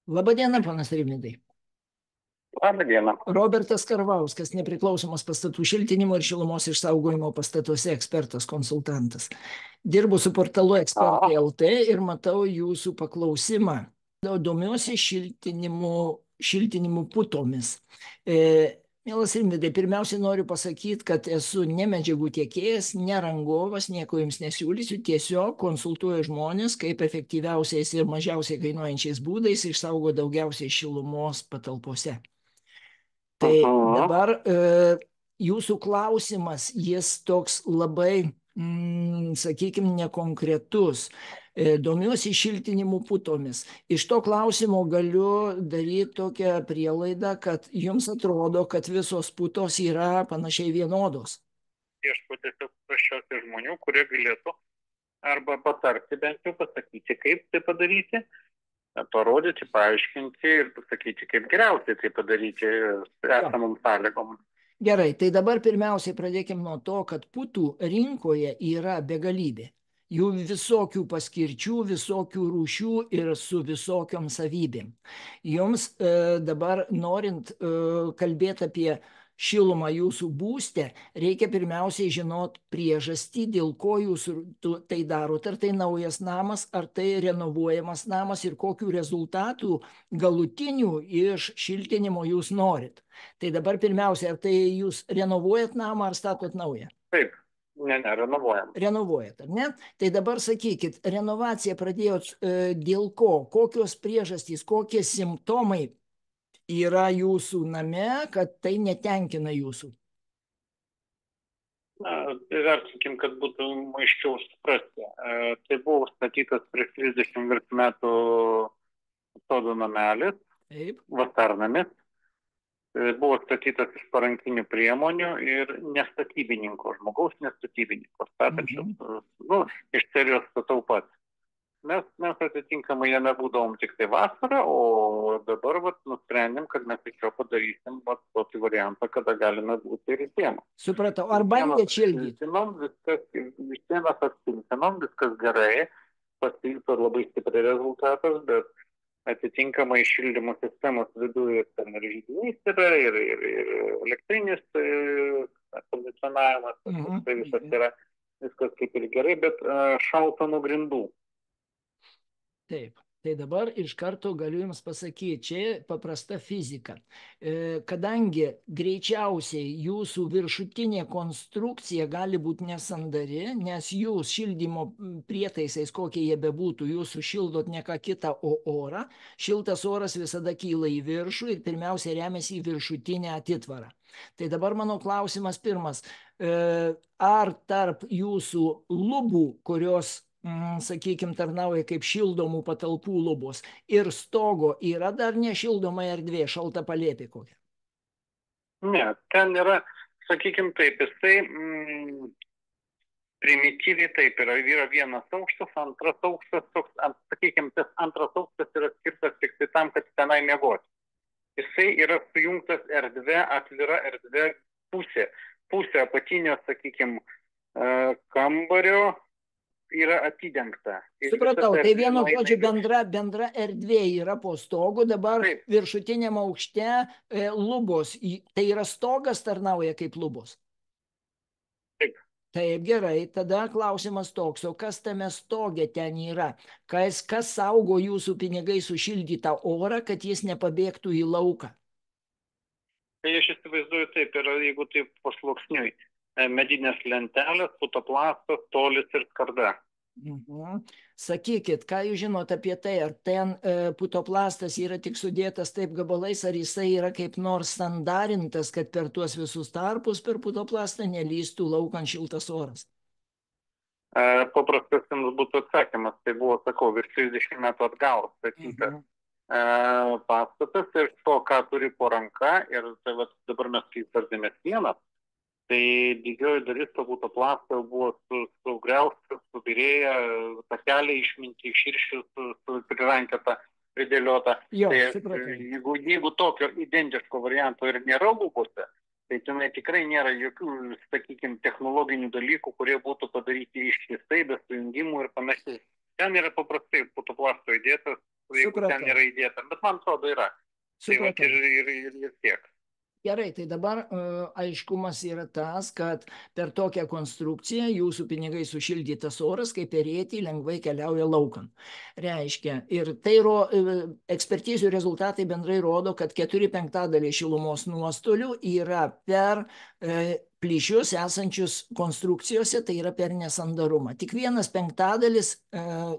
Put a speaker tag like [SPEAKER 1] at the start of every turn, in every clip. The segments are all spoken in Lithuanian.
[SPEAKER 1] Labadiena, panas Rimvydai.
[SPEAKER 2] Labą dieną.
[SPEAKER 1] Robertas Karvauskas, nepriklausomas pastatų šiltinimo ir šilumos išsaugojimo pastatuose ekspertas, konsultantas. Dirbu su portalu Ekspertai LT ir matau jūsų paklausimą. Domiuosi šiltinimu putomis. Mielas Rimvydai, pirmiausiai noriu pasakyti, kad esu ne medžiagų tiekėjas, ne rangovas, nieko jums nesiūlysiu, tiesiog konsultuoju žmonės, kaip efektyviausiais ir mažiausiai kainuojančiais būdais išsaugo daugiausiai šilumos patalpose. Tai dabar jūsų klausimas, jis toks labai, sakykime, nekonkretus. Domiuosi šiltinimu putomis. Iš to klausimo galiu daryti tokią prielaidą, kad jums atrodo, kad visos putos yra panašiai vienodos.
[SPEAKER 2] Ieško tiesiog prašiausiai žmonių, kurie galėtų arba patarti, bent jau pasakyti, kaip tai padaryti, parodyti, paaiškinti ir pasakyti, kaip geriausiai tai padaryti esamom sąlygom.
[SPEAKER 1] Gerai, tai dabar pirmiausiai pradėkime nuo to, kad putų rinkoje yra begalybė. Jų visokių paskirčių, visokių rūšių ir su visokiom savybėm. Jums dabar norint kalbėti apie šilumą jūsų būste, reikia pirmiausiai žinot priežastį, dėl ko jūs tai darot. Ar tai naujas namas, ar tai renovuojamas namas ir kokių rezultatų galutinių iš šiltinimo jūs norit. Tai dabar pirmiausia, ar tai jūs renovuojat namą ar statot naują?
[SPEAKER 2] Taip, renovuojam.
[SPEAKER 1] Renovuojat, ar ne? Tai dabar sakykit, renovaciją pradėjot dėl ko? Kokios priežastys, kokie simptomai yra jūsų name, kad tai netenkina jūsų?
[SPEAKER 2] Vertinkim, kad būtų aiškiau suprasti. Tai buvo statytas prieš 30 metų sodų namelis, vasarnamis. Buvo statytas iš parankinių priemonių ir nestatybininko, žmogaus nestatybininko, statančios, iš serijos statau pats. Mes atitinkamai jame būdavom tik tai vasarą, o dabar nusprendėm, kad mes iš jo padarysim tokį variantą, kada galime būti ir žiemą.
[SPEAKER 1] Supratau, ar bandėt šildyti?
[SPEAKER 2] Visiems atsimtinom, viskas gerai, pasijuto labai stipriai rezultatas, bet atitinkamai šildymo sistemos viduje ir židinys yra, ir elektrinis kondicionavimas, tai visas yra, viskas kaip ir gerai, bet šalta nuo grindų.
[SPEAKER 1] Taip, tai dabar iš karto galiu jums pasakyti, čia paprasta fizika. Kadangi greičiausiai jūsų viršutinė konstrukcija gali būti nesandari, nes jūs šildymo prietaisais, kokie jie bebūtų, jūs sušildot ne ką kitą, o orą. Šiltas oras visada kyla į viršų ir pirmiausia remiasi į viršutinę atitvarą. Tai dabar mano klausimas pirmas. Ar tarp jūsų lubų, kurios sakykime, tarnauja kaip šildomų patalpų lubos, ir stogo yra dar nešildoma erdvė, šalta palėpė kokia?
[SPEAKER 2] Ne, ten yra, sakykime taip, jisai primityviai taip yra vienas aukštas, antras aukštas, sakykime, tas antras aukštas yra skirtas tik tai tam, kad tenai miegoti. Jisai yra sujungtas erdvė, atvira erdvė pusė apatinio, sakykime, kambario yra atidengta.
[SPEAKER 1] Supratau, tai vienu žodžiu bendra erdvė yra po stogu, dabar viršutiniam aukšte lubos, tai yra stogas tarnauja kaip lubos?
[SPEAKER 2] Taip.
[SPEAKER 1] Taip, gerai, tada klausimas toks, o kas tame stoge ten yra? Kas saugo jūsų pinigai sušildytą orą, kad jis nepabėgtų į lauką?
[SPEAKER 2] Tai aš įsivaizduoju taip, yra, jeigu taip pasluoksniui. Medinės lentelės, putoplastas, tolis ir skarda.
[SPEAKER 1] Sakykit, ką jūs žinot apie tai, ar ten putoplastas yra tik sudėtas taip gabalais, ar jisai yra kaip nors standarintas, kad per tuos visus tarpus per putoplastą nelystų laukan šiltas oras?
[SPEAKER 2] Paprastas jums būtų atsakymas, tai buvo, sakau, virš 30 metų atgal statytas pastatas ir to, ką turi po ranka, ir tai dabar mes kai sardėmės vienas, tai didžioji dalis to putoplasto buvo sugriausta, subirėję, takeliai išminti, iširšių, prirankėta, pridėliota. Jeigu tokio identiško varianto ir nėra lubose, tai tenai tikrai nėra jokių, sakykime, technologinių dalykų, kurie būtų padaryti ištisai, be sujungimų ir panašiai. Ten yra paprastai putoplasto įdėtas jeigu ten yra įdėta, bet man atrodo yra. Tai va ir tiek.
[SPEAKER 1] Gerai, tai dabar aiškumas yra tas, kad per tokią konstrukciją jūsų pinigai sušildytas oras, kaip perėti, lengvai keliauja laukan. Reiškia, ir tai ekspertizių rezultatai bendrai rodo, kad 4/5 šilumos nuostolių yra per plyšius esančius konstrukcijose, tai yra per nesandarumą. Tik 1/5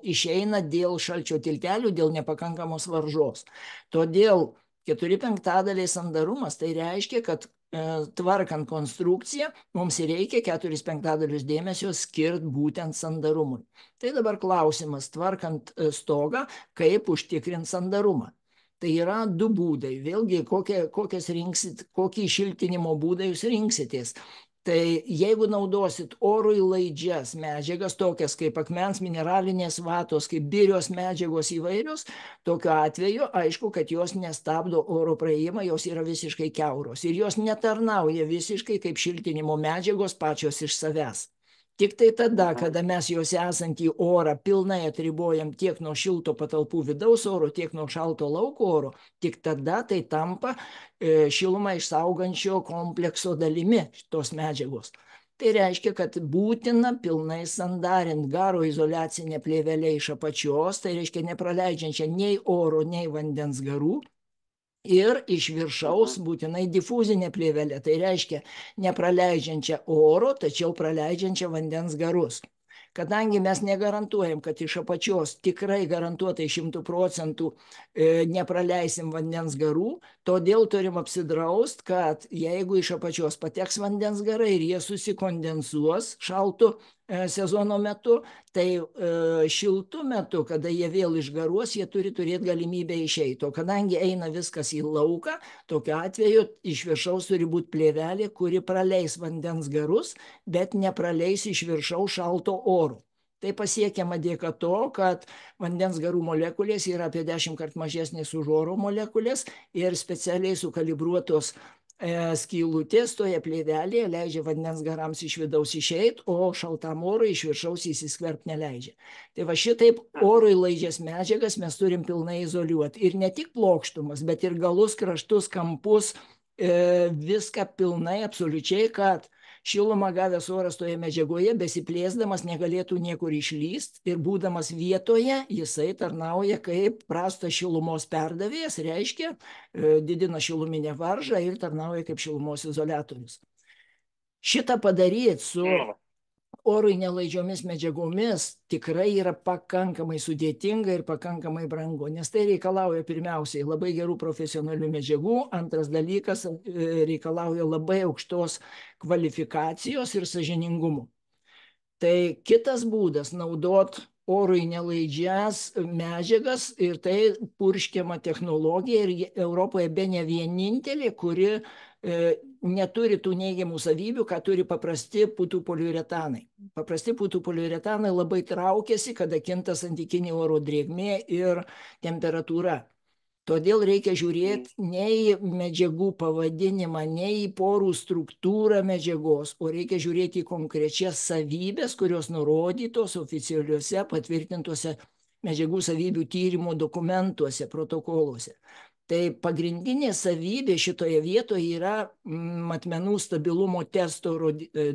[SPEAKER 1] išeina dėl šalčio tiltelių, dėl nepakankamos varžos. Todėl 4/5 sandarumas, tai reiškia, kad tvarkant konstrukciją mums reikia 4/5 dėmesio skirti būtent sandarumui. Tai dabar klausimas, tvarkant stogą, kaip užtikrinti sandarumą. Tai yra du būdai. Vėlgi, kokį šiltinimo būdą jūs rinksitės. Tai jeigu naudosit orui laidžias medžiagas, tokias kaip akmens, mineralinės vatos, kaip birios medžiagos įvairios, tokiu atveju aišku, kad jos nestabdo oro praėjimą, jos yra visiškai kiauros ir jos netarnauja visiškai kaip šiltinimo medžiagos pačios iš savęs. Tik tai tada, kada mes juos esantį orą pilnai atribojam tiek nuo šilto patalpų vidaus oro, tiek nuo šalto lauko oro, tik tada tai tampa šilumą išsaugančio komplekso dalimi tos medžiagos. Tai reiškia, kad būtina pilnai sandarint garo izoliacinę plėvelę iš apačios, tai reiškia nepraleidžiančią nei oro, nei vandens garų. Ir iš viršaus būtinai difuzinė plėvelė, tai reiškia nepraleidžiančią oro, tačiau praleidžiančią vandens garus. Kadangi mes negarantuojam, kad iš apačios tikrai garantuotai 100% nepraleisim vandens garų, todėl turim apsidraust, kad jeigu iš apačios pateks vandens garai ir jie susikondensuos šaltu sezono metu, tai šiltu metu, kada jie vėl išgaruos, jie turi turėti galimybę išeiti. O kadangi eina viskas į lauką, tokiu atveju iš viršaus turi būti plėvelė, kuri praleis vandens garus, bet nepraleis iš viršaus šalto oro. Tai pasiekiama dėka to, kad vandens garų molekulės yra apie 10 kart mažesnės už oro molekulės ir specialiai sukalibruotos skylutės toje plėvelėje leidžia vandens garams iš vidaus išeiti, o šaltam orui iš viršaus įsiskverbti neleidžia. Tai va šitaip orui laidžias medžiagas mes turim pilnai izoliuoti. Ir ne tik plokštumas, bet ir galus, kraštus, kampus, viską pilnai, absoliučiai, kad šilumą gavęs oras toje medžiagoje, besiplėsdamas, negalėtų niekur išlyst ir būdamas vietoje, jisai tarnauja kaip prastas šilumos perdavėjas, reiškia, didina šiluminę varžą ir tarnauja kaip šilumos izoliatorius. Šitą padaryti su orui nelaidžiomis medžiagomis tikrai yra pakankamai sudėtinga ir pakankamai brangu, nes tai reikalauja pirmiausiai labai gerų profesionalių medžiagų, antras dalykas reikalauja labai aukštos kvalifikacijos ir sąžiningumo. Tai kitas būdas naudot orui nelaidžias medžiagas ir tai purškiama technologija ir Europoje bene vienintelė, kuri neturi tų neigiamų savybių, ką turi paprasti putų poliuretanai. Paprasti putų poliuretanai labai traukiasi, kada kinta santykinė oro drėgmė ir temperatūra. Todėl reikia žiūrėti ne į medžiagų pavadinimą, ne į porų struktūrą medžiagos, o reikia žiūrėti į konkrečias savybės, kurios nurodytos oficialiuose patvirtintuose medžiagų savybių tyrimo dokumentuose, protokoluose. Tai pagrindinė savybė šitoje vietoje yra matmenų stabilumo testo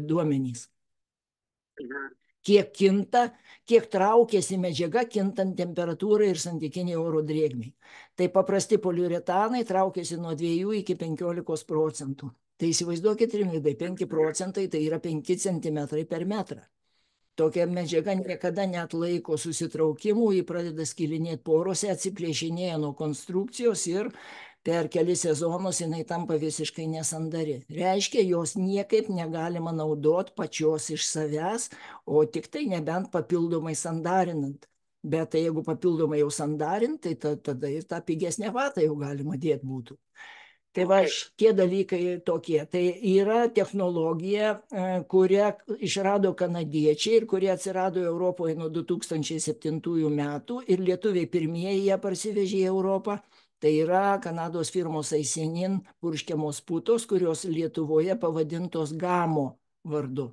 [SPEAKER 1] duomenys. Kiek kinta, kiek traukiasi medžiaga kintant temperatūrai ir santykiniai oro drėgmei. Tai paprasti poliuretanai traukiasi nuo 2 iki 15%. Tai įsivaizduokit, rimvydai, 5% tai yra 5 cm per metrą. Tokia medžiaga niekada neatlaiko susitraukimų, jį pradeda skilinėti porose, atsiplėšinėja nuo konstrukcijos ir per kelis sezonus jinai tampa visiškai nesandari. Reiškia, jos niekaip negalima naudoti pačios iš savęs, o tik tai nebent papildomai sandarinant. Bet tai jeigu papildomai jau sandarint, tai tada ir tą pigesnę vatą jau galima dėti būtų. Tai va, tie dalykai tokie. Tai yra technologija, kurią išrado kanadiečiai ir kurie atsirado Europoje nuo 2007 metų ir lietuviai pirmieji ją parsivežė į Europą. Tai yra Kanados firmos Aisenin purškiamos putos, kurios Lietuvoje pavadintos Gamo vardu.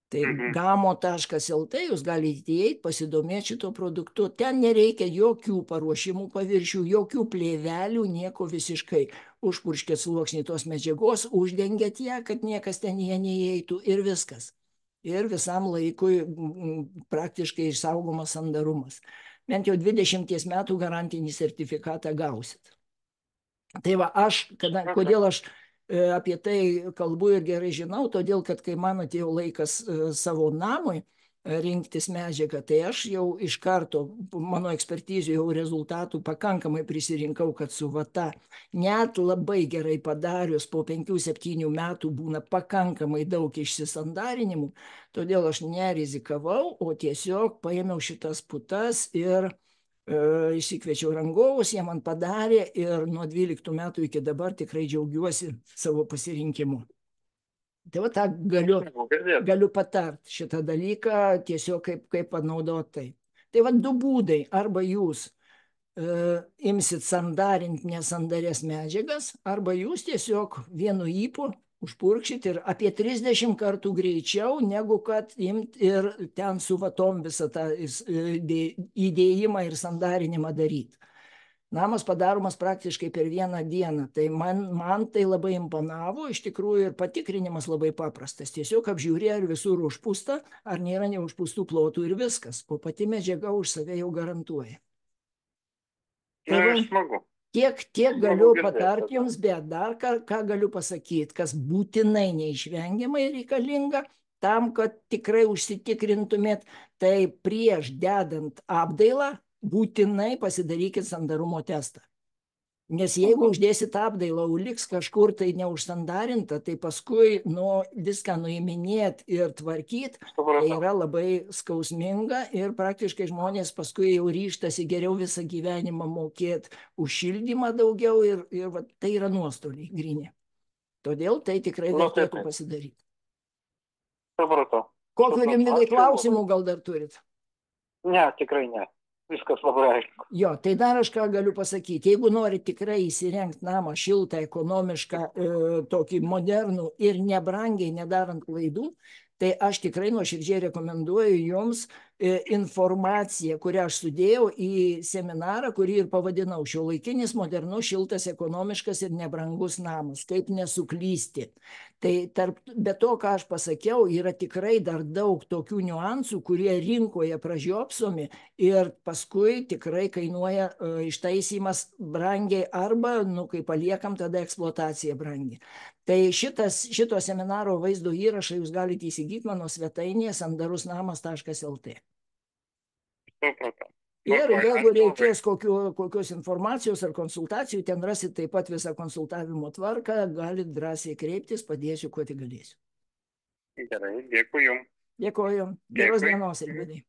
[SPEAKER 1] Tai gamo.lt jūs galite įeiti, pasidomėti šito produktu. Ten nereikia jokių paruošimų paviršių, jokių plėvelių, nieko visiškai. Užpurškėt sluoksnį tos medžiagos, uždengėt ją, kad niekas ten jie neįeitų ir viskas. Ir visam laikui praktiškai išsaugomas sandarumas. Bent jau 20 metų garantinį sertifikatą gausit. Tai va, kodėl aš apie tai kalbu ir gerai žinau, todėl kad kai man atėjo laikas savo namui rinktis medžiagą, tai aš jau iš karto, mano ekspertizijų jau rezultatų pakankamai prisirinkau, kad su vata net labai gerai padarius po 5-7 metų būna pakankamai daug išsisandarinimų, todėl aš nerizikavau, o tiesiog paėmiau šitas putas ir išsikviečiau rangovus, jie man padarė ir nuo 12 metų iki dabar tikrai džiaugiuosi savo pasirinkimu. Tai va tą galiu patart šitą dalyką, tiesiog kaip panaudoti tai. Tai va 2 būdai, arba jūs imsit sandarinti nesandarės medžiagas, arba jūs tiesiog vienu ypu užpurkšit ir apie 30 kartų greičiau, negu kad imt ir ten su vatom visą tą įdėjimą ir sandarinimą daryti. Namas padaromas praktiškai per vieną dieną. Tai man tai labai imponavo, iš tikrųjų ir patikrinimas labai paprastas. Tiesiog apžiūrė, ar visur užpūsta, ar nėra neužpūstų plotų ir viskas. O pati medžiaga už save jau garantuoja. Tai va,
[SPEAKER 2] smagu.
[SPEAKER 1] Tiek galiu patarti jums, bet dar ką galiu pasakyti, kas būtinai neišvengiamai reikalinga, tam, kad tikrai užsitikrintumėt, tai prieš dedant apdailą būtinai pasidarykit sandarumo testą. Nes jeigu uždėsit apdailą, o liks kažkur tai neužsandarinta, tai paskui viską nuiminėt ir tvarkyt, tai yra labai skausminga ir praktiškai žmonės paskui jau ryžtasi geriau visą gyvenimą mokėti už šildymą daugiau ir tai yra nuostoliai gryni. Todėl tai tikrai vertėtų pasidaryti.
[SPEAKER 2] Supratau.
[SPEAKER 1] Kokių Rimvydai klausimų gal dar turit?
[SPEAKER 2] Ne, tikrai ne. Viskas labai aišku.
[SPEAKER 1] Jo, tai dar aš ką galiu pasakyti. Jeigu norit tikrai įsirengti namą šiltą, ekonomišką, tokį modernų ir nebrangiai, nedarant klaidų, tai aš tikrai nuoširdžiai rekomenduoju jums informaciją, kurią aš sudėjau į seminarą, kurį ir pavadinau Šiuolaikinis, modernus, šiltas, ekonomiškas ir nebrangus namas. Kaip nesuklysti. Tai be to, ką aš pasakiau, yra tikrai dar daug tokių niuansų, kurie rinkoje pražiopsomi ir paskui tikrai kainuoja ištaisymas brangiai arba, kai paliekam, tada eksploatacija brangiai. Tai šito seminaro vaizdo įrašą jūs galite įsigyti mano svetainėje sandarusnamas.lt. Ir jeigu reikės kokios informacijos ar konsultacijų, ten rasit taip pat visą konsultavimo tvarką, galite drąsiai kreiptis, padėsiu, kuo tik galėsiu.
[SPEAKER 2] Gerai, dėkui jums.
[SPEAKER 1] Dėkoju. Geros dienos, Rimvydai.